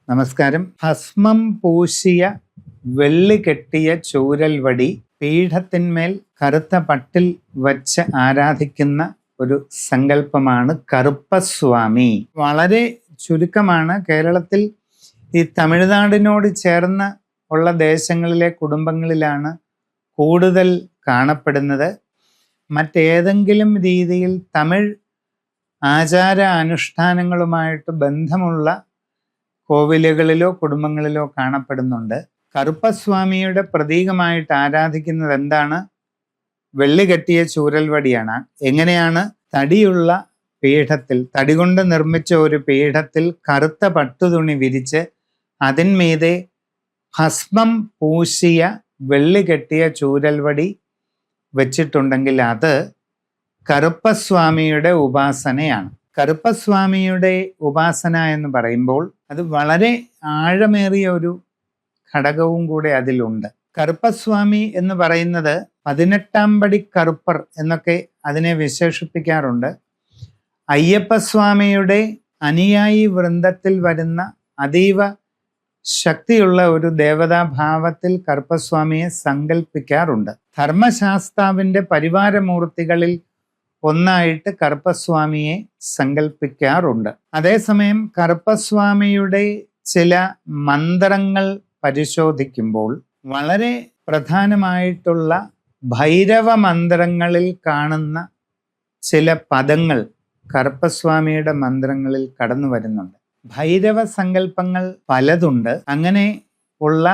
നമസ്കാരം. ഭസ്മം പൂശിയ വെള്ളി കെട്ടിയ ചൂരൽ വടി പീഠത്തിന്മേൽ കറുത്ത പട്ടിൽ വച്ച് ആരാധിക്കുന്ന ഒരു സങ്കല്പമാണ് കറുപ്പസ്വാമി. വളരെ ചുരുക്കമാണ്. കേരളത്തിൽ ഈ തമിഴ്നാടിനോട് ചേർന്ന് ഉള്ള ദേശങ്ങളിലെ കുടുംബങ്ങളിലാണ് കൂടുതൽ കാണപ്പെടുന്നത്. മറ്റേതെങ്കിലും രീതിയിൽ തമിഴ് ആചാര അനുഷ്ഠാനങ്ങളുമായിട്ട് ബന്ധമുള്ള കോവിലുകളിലോ കുടുംബങ്ങളിലോ കാണപ്പെടുന്നുണ്ട്. കറുപ്പസ്വാമിയുടെ പ്രതീകമായിട്ട് ആരാധിക്കുന്നത് എന്താണ്? വെള്ളി കെട്ടിയ ചൂരൽവടിയാണ്. എങ്ങനെയാണ്? തടിയുള്ള പീഠത്തിൽ, തടി കൊണ്ട് നിർമ്മിച്ച ഒരു പീഠത്തിൽ കറുത്ത പട്ടുതുണി വിരിച്ച് അതിന്മീതെ ഭസ്മം പൂശിയ വെള്ളി കെട്ടിയ ചൂരൽവടി വെച്ചിട്ടുണ്ടെങ്കിൽ അത് കറുപ്പസ്വാമിയുടെ ഉപാസനയാണ്. കറുപ്പസ്വാമിയുടെ ഉപാസന എന്ന് പറയുമ്പോൾ അത് വളരെ ആഴമേറിയ ഒരു ഘടകവും കൂടെ അതിലുണ്ട്. കറുപ്പസ്വാമി എന്ന് പറയുന്നത് 18 പടി കറുപ്പർ എന്നൊക്കെ അതിനെ വിശേഷിപ്പിക്കാറുണ്ട്. അയ്യപ്പസ്വാമിയുടെ അനുയായി വൃന്ദത്തിൽ വരുന്ന അതീവ ശക്തിയുള്ള ഒരു ദേവതാഭാവത്തിൽ കറുപ്പസ്വാമിയെ സങ്കല്പിക്കാറുണ്ട്. ധർമ്മശാസ്താവിൻ്റെ പരിവാരമൂർത്തികളിൽ ഒന്നായിട്ട് കറുപ്പസ്വാമിയെ സങ്കല്പിക്കാറുണ്ട്. അതേസമയം കറുപ്പസ്വാമിയുടെ ചില മന്ത്രങ്ങൾ പരിശോധിക്കുമ്പോൾ വളരെ പ്രധാനമായിട്ടുള്ള ഭൈരവ മന്ത്രങ്ങളിൽ കാണുന്ന ചില പദങ്ങൾ കറുപ്പസ്വാമിയുടെ മന്ത്രങ്ങളിൽ കടന്നു വരുന്നുണ്ട്. ഭൈരവ സങ്കല്പങ്ങൾ പലതുണ്ട്. അങ്ങനെ ഉള്ള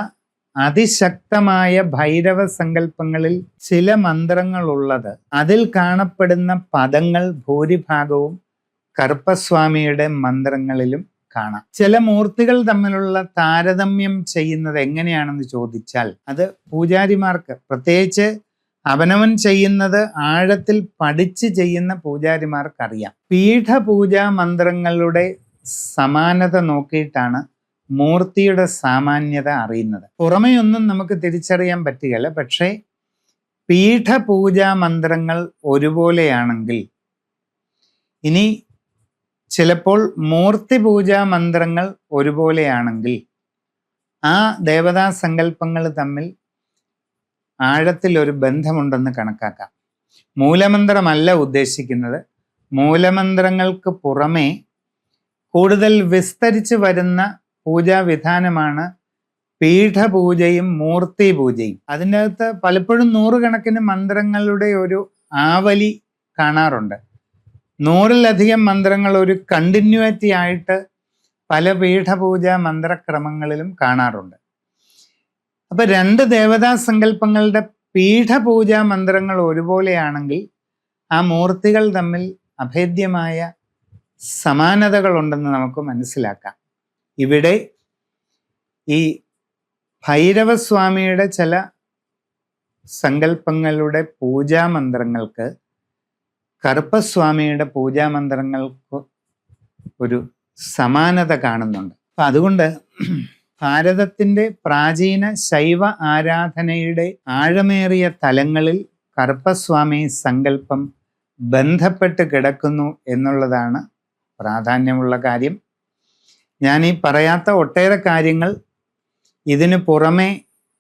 അതിശക്തമായ ഭൈരവ സങ്കല്പങ്ങളിൽ ചില മന്ത്രങ്ങൾ ഉള്ളത്, അതിൽ കാണപ്പെടുന്ന പദങ്ങൾ ഭൂരിഭാഗവും കറുപ്പസ്വാമിയുടെ മന്ത്രങ്ങളിലും കാണാം. ചില മൂർത്തികൾ തമ്മിലുള്ള താരതമ്യം ചെയ്യുന്നത് എങ്ങനെയാണെന്ന് ചോദിച്ചാൽ അത് പൂജാരിമാർക്ക്, പ്രത്യേകിച്ച് അവനവൻ ചെയ്യുന്നത് ആഴത്തിൽ പഠിച്ച് ചെയ്യുന്ന പൂജാരിമാർക്കറിയാം. പീഠപൂജാ മന്ത്രങ്ങളുടെ സമാനത നോക്കിയിട്ടാണ് മൂർത്തിയുടെ സാമാന്യത അറിയുന്നത്. പുറമെയൊന്നും നമുക്ക് തിരിച്ചറിയാൻ പറ്റുകയില്ല. പക്ഷേ പീഠപൂജാ മന്ത്രങ്ങൾ ഒരുപോലെയാണെങ്കിൽ, ഇനി ചിലപ്പോൾ മൂർത്തി പൂജാ മന്ത്രങ്ങൾ ഒരുപോലെയാണെങ്കിൽ ആ ദേവതാ സങ്കല്പങ്ങൾ തമ്മിൽ ആഴത്തിൽ ഒരു ബന്ധമുണ്ടെന്ന് കണക്കാക്കാം. മൂലമന്ത്രമല്ല ഉദ്ദേശിക്കുന്നത്. മൂലമന്ത്രങ്ങൾക്ക് പുറമേ കൂടുതൽ വിസ്തരിച്ച് വരുന്ന പൂജാവിധാനമാണ് പീഠപൂജയും മൂർത്തി പൂജയും. അതിൻ്റെ അകത്ത് പലപ്പോഴും നൂറുകണക്കിന് മന്ത്രങ്ങളുടെ ഒരു ആവലി കാണാറുണ്ട്. 100-ലധികം മന്ത്രങ്ങൾ ഒരു കണ്ടിന്യൂറ്റി ആയിട്ട് പല പീഠപൂജാ മന്ത്രക്രമങ്ങളിലും കാണാറുണ്ട്. അപ്പൊ രണ്ട് ദേവതാ സങ്കല്പങ്ങളുടെ പീഠപൂജാ മന്ത്രങ്ങൾ ഒരുപോലെയാണെങ്കിൽ ആ മൂർത്തികൾ തമ്മിൽ അഭേദ്യമായ സമാനതകളുണ്ടെന്ന് നമുക്ക് മനസ്സിലാക്കാം. ഇവിടെ ഈ ഭൈരവസ്വാമിയുടെ ചില സങ്കല്പങ്ങളുടെ പൂജാമന്ത്രങ്ങൾക്ക് കറുപ്പസ്വാമിയുടെ പൂജാമന്ത്രങ്ങൾക്ക് ഒരു സമാനത കാണുന്നുണ്ട്. അപ്പം അതുകൊണ്ട് ഭാരതത്തിൻ്റെ പ്രാചീന ശൈവ ആരാധനയുടെ ആഴമേറിയ തലങ്ങളിൽ കറുപ്പസ്വാമി സങ്കല്പം ബന്ധപ്പെട്ട് കിടക്കുന്നു എന്നുള്ളതാണ് പ്രാധാന്യമുള്ള കാര്യം. ഞാൻ ഈ പറയാത്ത ഒട്ടേറെ കാര്യങ്ങൾ ഇതിനു പുറമെ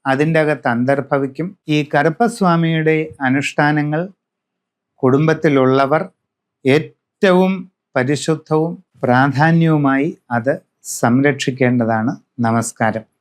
അതിൻ്റെ അകത്ത് അന്തർഭവിക്കും. ഈ കറുപ്പസ്വാമിയുടെ അനുഷ്ഠാനങ്ങൾ കുടുംബത്തിലുള്ളവർ ഏറ്റവും പരിശുദ്ധവും പ്രാധാന്യവുമായി അത് സംരക്ഷിക്കേണ്ടതാണ്. നമസ്കാരം.